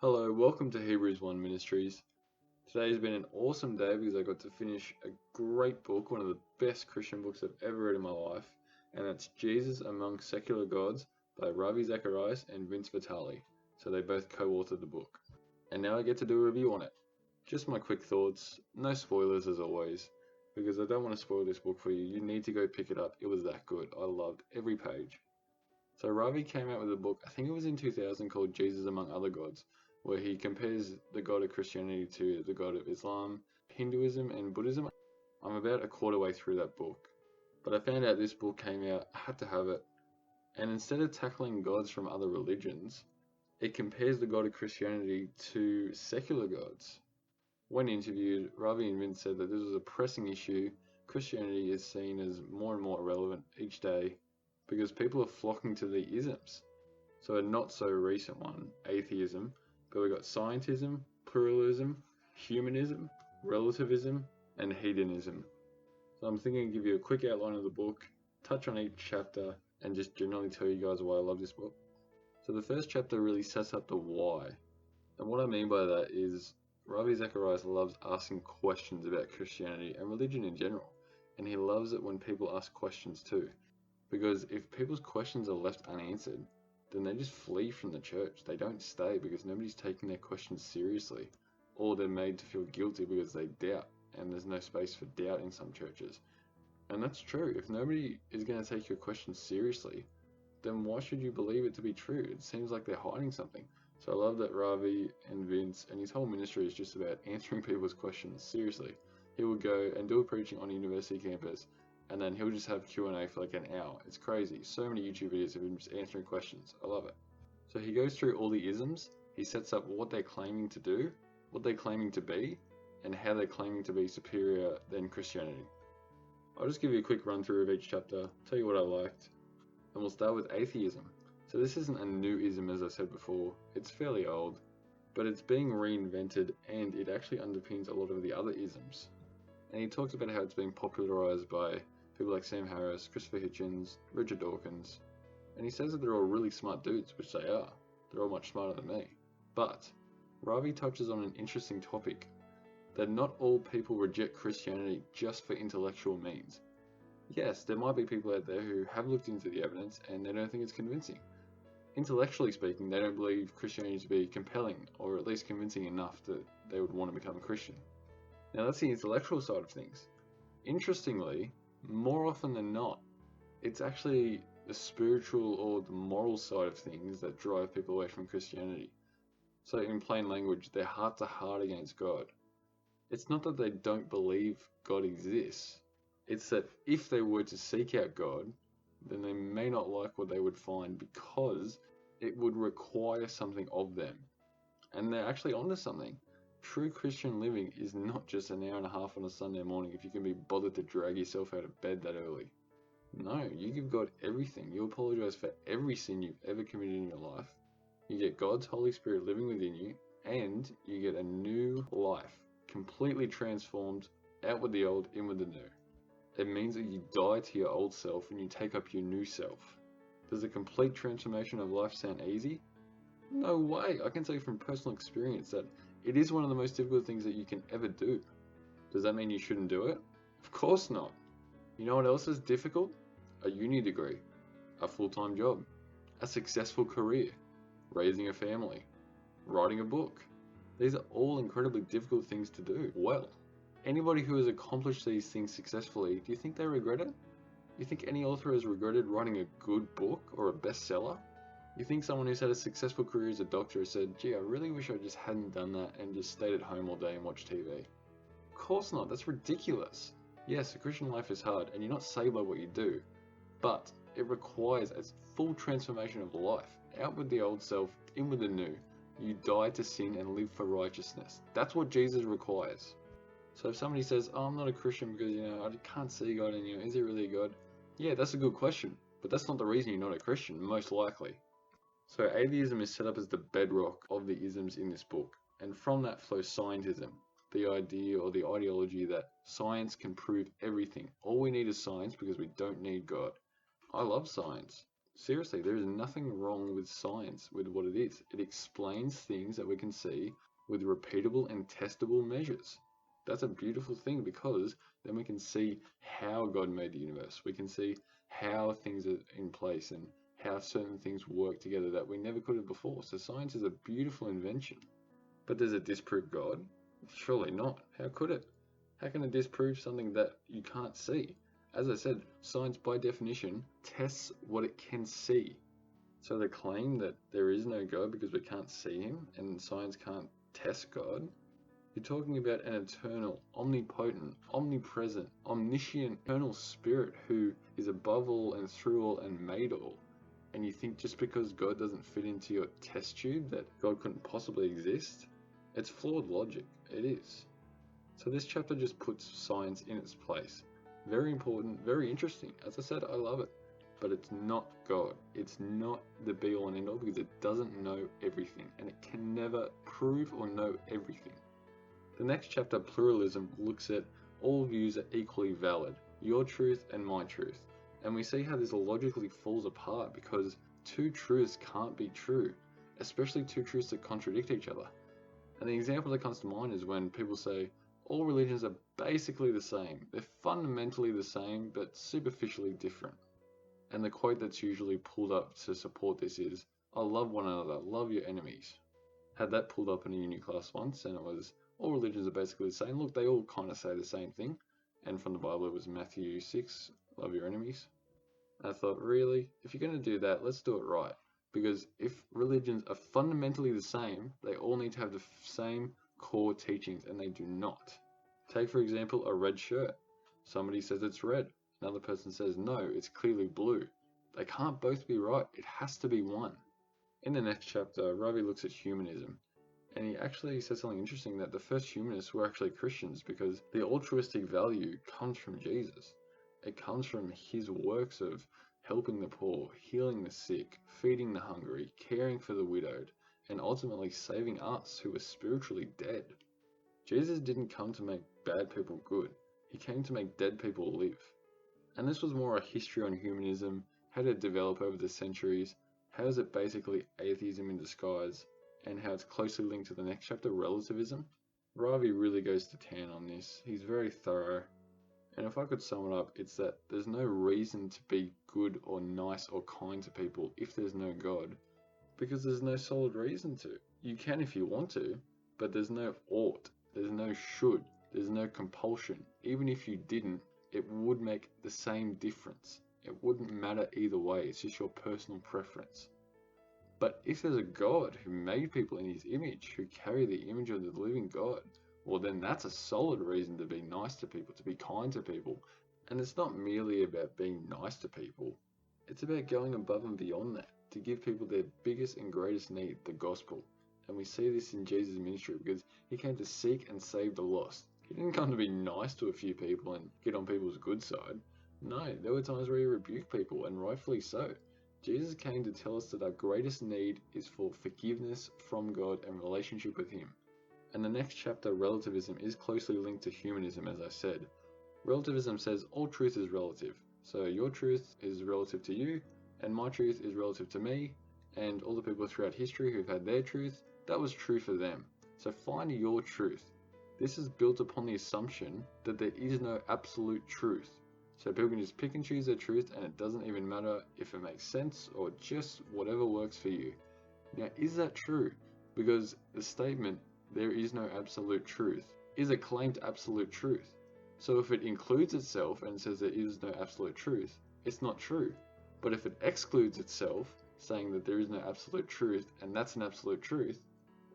Hello, welcome to Hebrews 1 Ministries. Today has been an awesome day because I got to finish a great book, one of the best Christian books I've ever read in my life, and that's Jesus Among Secular Gods by Ravi, Zacharias and Vitale. So they both co-authored the book. And now I get to do a review on it. Just my quick thoughts, no spoilers as always, because I don't want to spoil this book for you. You need to go pick it up. It was that good. I loved every page. So Ravi came out with a book, I think it was in 2000, called Jesus Among Other Gods, where he compares the God of Christianity to the God of Islam, Hinduism, and Buddhism. I'm about a quarter way through that book, but I found out this book came out, I had to have it, and instead of tackling gods from other religions, it compares the God of Christianity to secular gods. When interviewed, Ravi and Vince said that this was a pressing issue. Christianity is seen as more and more irrelevant each day because people are flocking to the isms. So a not so recent one, atheism, but we've got scientism, pluralism, humanism, relativism, and hedonism. So I'm thinking to give you a quick outline of the book, touch on each chapter, and just generally tell you guys why I love this book. So the first chapter really sets up the why. And what I mean by that is Ravi Zacharias loves asking questions about Christianity and religion in general. And he loves it when people ask questions too. Because if people's questions are left unanswered, then they just flee from the church. They don't stay because nobody's taking their questions seriously, or they're made to feel guilty because they doubt, and there's no space for doubt in some churches. And that's true. If nobody is going to take your questions seriously, then why should you believe it to be true? It seems like they're hiding something. So I love that Ravi and Vince and his whole ministry is just about answering people's questions seriously. He would go and do a preaching on a university campus, and then he'll just have Q&A for like an hour. It's crazy. So many YouTube videos of him just answering questions. I love it. So he goes through all the isms. He sets up what they're claiming to do, what they're claiming to be, and how they're claiming to be superior than Christianity. I'll just give you a quick run through of each chapter, tell you what I liked, and we'll start with atheism. So this isn't a new ism, as I said before. It's fairly old, but it's being reinvented, and it actually underpins a lot of the other isms. And he talks about how it's being popularized by people like Sam Harris, Christopher Hitchens, Richard Dawkins, and he says that they're all really smart dudes, which they are. They're all much smarter than me. But Ravi touches on an interesting topic, that not all people reject Christianity just for intellectual means. Yes, there might be people out there who have looked into the evidence and they don't think it's convincing. Intellectually speaking, they don't believe Christianity to be compelling, or at least convincing enough that they would want to become a Christian. Now that's the intellectual side of things. Interestingly, more often than not, it's actually the spiritual or the moral side of things that drive people away from Christianity. So in plain language, their hearts are hard against God. It's not that they don't believe God exists. It's that if they were to seek out God, then they may not like what they would find because it would require something of them. And they're actually onto something. True Christian living is not just an hour and a half on a Sunday morning if you can be bothered to drag yourself out of bed that early. No, you give God everything. You apologize for every sin you've ever committed in your life. You get God's Holy Spirit living within you, and you get a new life, completely transformed, out with the old, in with the new. It means that you die to your old self and you take up your new self. Does a complete transformation of life sound easy? No way. I can tell you from personal experience that it is one of the most difficult things that you can ever do. Does that mean you shouldn't do it? Of course not. You know what else is difficult? A uni degree, a full-time job, a successful career, raising a family, writing a book. These are all incredibly difficult things to do well. Anybody who has accomplished these things successfully, do you think they regret it? You think any author has regretted writing a good book or a bestseller? You think someone who's had a successful career as a doctor has said, gee, I really wish I just hadn't done that and just stayed at home all day and watched TV? Of course not, that's ridiculous. Yes, a Christian life is hard and you're not saved by what you do, but it requires a full transformation of life. Out with the old self, in with the new. You die to sin and live for righteousness. That's what Jesus requires. So if somebody says, oh, I'm not a Christian because, I can't see God and, is there really a God? Yeah, that's a good question, but that's not the reason you're not a Christian, most likely. So atheism is set up as the bedrock of the isms in this book, and from that flows scientism, the idea or the ideology that science can prove everything. All we need is science because we don't need God. I love science. Seriously, there is nothing wrong with science, with what it is. It explains things that we can see with repeatable and testable measures. That's a beautiful thing because then we can see how God made the universe. We can see how things are in place and how certain things work together that we never could have before. So science is a beautiful invention. But does it disprove God? Surely not. How could it? How can it disprove something that you can't see? As I said, science by definition tests what it can see. So the claim that there is no God because we can't see him and science can't test God, you're talking about an eternal, omnipotent, omnipresent, omniscient, eternal spirit who is above all and through all and made all. And you think just because God doesn't fit into your test tube that God couldn't possibly exist? It's flawed logic. It is. So this chapter just puts science in its place. Very important, very interesting. As I said, I love it. But it's not God. It's not the be all and end all because it doesn't know everything and it can never prove or know everything. The next chapter, Pluralism, looks at all views are equally valid, your truth and my truth. And we see how this logically falls apart because two truths can't be true, especially two truths that contradict each other. And the example that comes to mind is when people say, all religions are basically the same. They're fundamentally the same, but superficially different. And the quote that's usually pulled up to support this is, I love one another, love your enemies. Had that pulled up in a uni class once, and it was, all religions are basically the same. Look, they all kind of say the same thing. And from the Bible, it was Matthew 6, love your enemies. And I thought, really? If you're going to do that, let's do it right. Because if religions are fundamentally the same, they all need to have the same core teachings, and they do not. Take, for example, a red shirt. Somebody says it's red. Another person says, no, it's clearly blue. They can't both be right. It has to be one. In the next chapter, Ravi looks at humanism. And he actually says something interesting that the first humanists were actually Christians because the altruistic value comes from Jesus. It comes from his works of helping the poor, healing the sick, feeding the hungry, caring for the widowed, and ultimately saving us who were spiritually dead. Jesus didn't come to make bad people good. He came to make dead people live. And this was more a history on humanism, how did it develop over the centuries, how is it basically atheism in disguise, and how it's closely linked to the next chapter, relativism. Ravi really goes to town on this. He's very thorough. And if I could sum it up, it's that there's no reason to be good or nice or kind to people if there's no God. Because there's no solid reason to. You can if you want to, but there's no ought, there's no should, there's no compulsion. Even if you didn't, it would make the same difference. It wouldn't matter either way, it's just your personal preference. But if there's a God who made people in his image, who carry the image of the living God, well then that's a solid reason to be nice to people, to be kind to people. And it's not merely about being nice to people, it's about going above and beyond that, to give people their biggest and greatest need, the gospel. And we see this in Jesus' ministry because he came to seek and save the lost. He didn't come to be nice to a few people and get on people's good side. No, there were times where he rebuked people, and rightfully so. Jesus came to tell us that our greatest need is for forgiveness from God and relationship with him. And the next chapter, relativism, is closely linked to humanism, as I said. Relativism says all truth is relative. So your truth is relative to you, and my truth is relative to me, and all the people throughout history who've had their truth, that was true for them. So find your truth. This is built upon the assumption that there is no absolute truth. So people can just pick and choose their truth, and it doesn't even matter if it makes sense or just whatever works for you. Now, is that true? Because the statement, there is no absolute truth, is a claim to absolute truth. So if it includes itself and says there is no absolute truth, it's not true. But if it excludes itself, saying that there is no absolute truth and that's an absolute truth,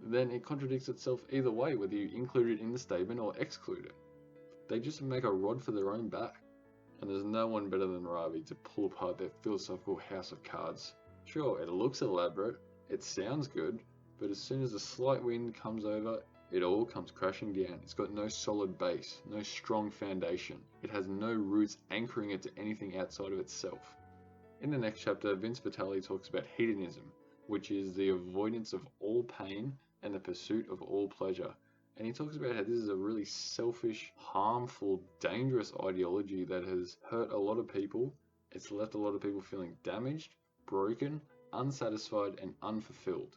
then it contradicts itself either way, whether you include it in the statement or exclude it. They just make a rod for their own back. And there's no one better than Ravi to pull apart their philosophical house of cards. Sure, it looks elaborate, it sounds good, but as soon as a slight wind comes over, it all comes crashing down. It's got no solid base, no strong foundation. It has no roots anchoring it to anything outside of itself. In the next chapter, Vince Vitale talks about hedonism, which is the avoidance of all pain and the pursuit of all pleasure. And he talks about how this is a really selfish, harmful, dangerous ideology that has hurt a lot of people. It's left a lot of people feeling damaged, broken, unsatisfied, and unfulfilled.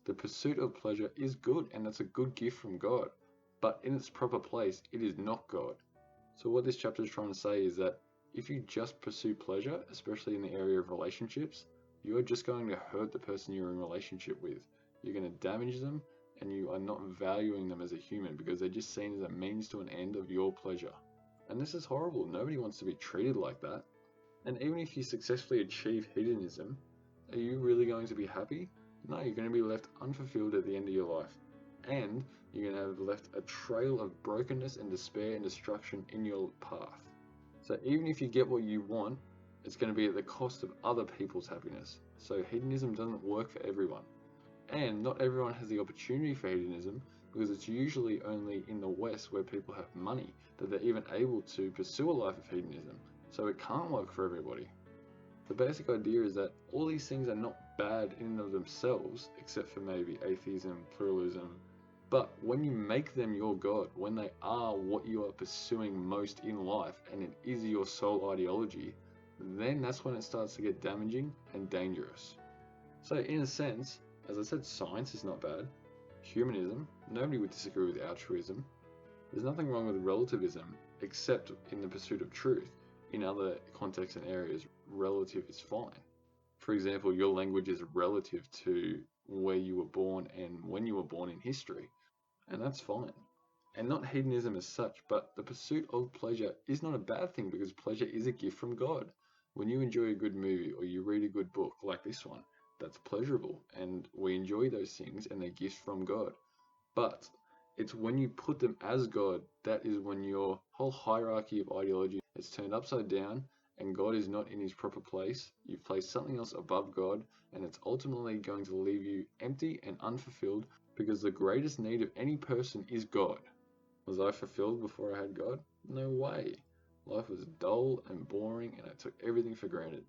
The pursuit of pleasure is good, and it's a good gift from God, but in its proper place, it is not God. So what this chapter is trying to say is that if you just pursue pleasure, especially in the area of relationships, you are just going to hurt the person you're in a relationship with. You're going to damage them, and you are not valuing them as a human because they're just seen as a means to an end of your pleasure. And this is horrible. Nobody wants to be treated like that. And even if you successfully achieve hedonism, are you really going to be happy? No, you're going to be left unfulfilled at the end of your life. And you're going to have left a trail of brokenness and despair and destruction in your path. So even if you get what you want, it's going to be at the cost of other people's happiness. So hedonism doesn't work for everyone. And not everyone has the opportunity for hedonism because it's usually only in the West where people have money that they're even able to pursue a life of hedonism. So it can't work for everybody. The basic idea is that all these things are not bad in and of themselves, except for maybe atheism, pluralism. But when you make them your God, when they are what you are pursuing most in life and it is your sole ideology, then that's when it starts to get damaging and dangerous. So in a sense, as I said, science is not bad. Humanism, nobody would disagree with altruism. There's nothing wrong with relativism, except in the pursuit of truth. In other contexts and areas, relative is fine. For example, your language is relative to where you were born and when you were born in history, and that's fine. And not hedonism as such, but the pursuit of pleasure is not a bad thing because pleasure is a gift from God. When you enjoy a good movie or you read a good book like this one, that's pleasurable, and we enjoy those things and they're gifts from God. But it's when you put them as God, that is when your whole hierarchy of ideology is turned upside down and God is not in his proper place. You've placed something else above God, and it's ultimately going to leave you empty and unfulfilled because the greatest need of any person is God. Was I fulfilled before I had God? No way. Life was dull and boring and I took everything for granted.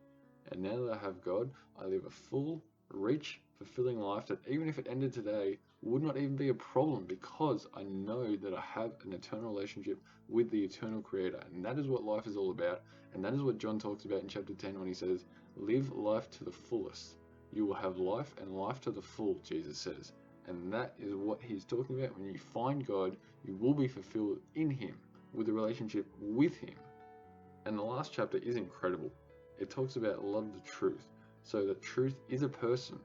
And now that I have God, I live a full, rich, fulfilling life that even if it ended today, would not even be a problem because I know that I have an eternal relationship with the eternal creator. And that is what life is all about. And that is what John talks about in chapter 10 when he says, live life to the fullest. You will have life and life to the full, Jesus says. And that is what he's talking about. When you find God, you will be fulfilled in him, with a relationship with him. And the last chapter is incredible. It talks about love the truth. So that truth is a person.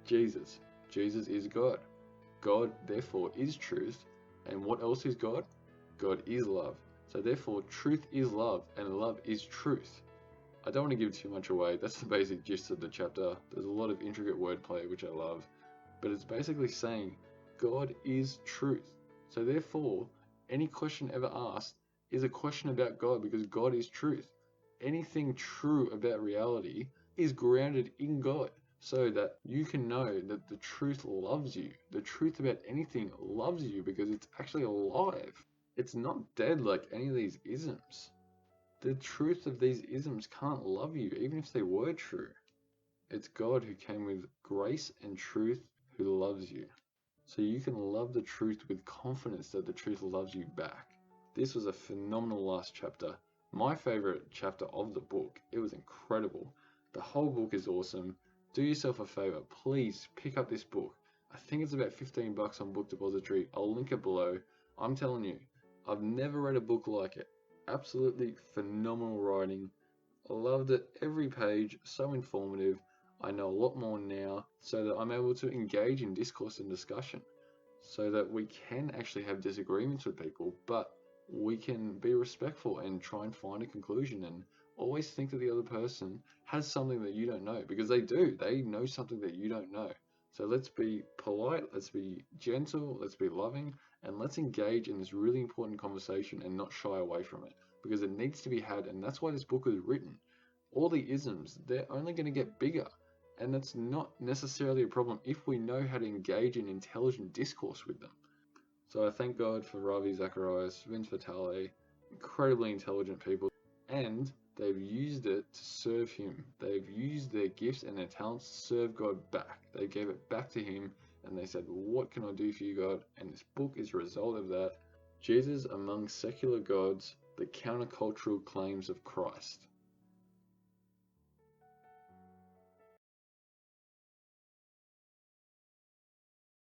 Jesus. Jesus is God. God, therefore, is truth. And what else is God? God is love. So therefore, truth is love, and love is truth. I don't want to give too much away. That's the basic gist of the chapter. There's a lot of intricate wordplay, which I love. But it's basically saying God is truth. So therefore, any question ever asked is a question about God because God is truth. Anything true about reality is grounded in God so that you can know that the truth loves you. The truth about anything loves you because it's actually alive. It's not dead like any of these isms. The truth of these isms can't love you even if they were true. It's God who came with grace and truth who loves you. So you can love the truth with confidence that the truth loves you back. This was a phenomenal last chapter. My favorite chapter of the book. It was incredible. The whole book is awesome. Do yourself a favor, please pick up this book. I think it's about $15 on Book Depository. I'll link it below. I'm telling you, I've never read a book like it. Absolutely phenomenal writing. I loved it, every page, so informative. I know a lot more now so that I'm able to engage in discourse and discussion so that we can actually have disagreements with people, but we can be respectful and try and find a conclusion and always think that the other person has something that you don't know, because they do. They know something that you don't know. So let's be polite, let's be gentle, let's be loving, and let's engage in this really important conversation and not shy away from it, because it needs to be had, and that's why this book was written. All the isms, they're only going to get bigger, and that's not necessarily a problem if we know how to engage in intelligent discourse with them. So I thank God for Ravi, Zacharias, Vitale, incredibly intelligent people, and they've used it to serve him. They've used their gifts and their talents to serve God back. They gave it back to him, and they said, what can I do for you, God? And this book is a result of that. Jesus among secular gods, the countercultural claims of Christ.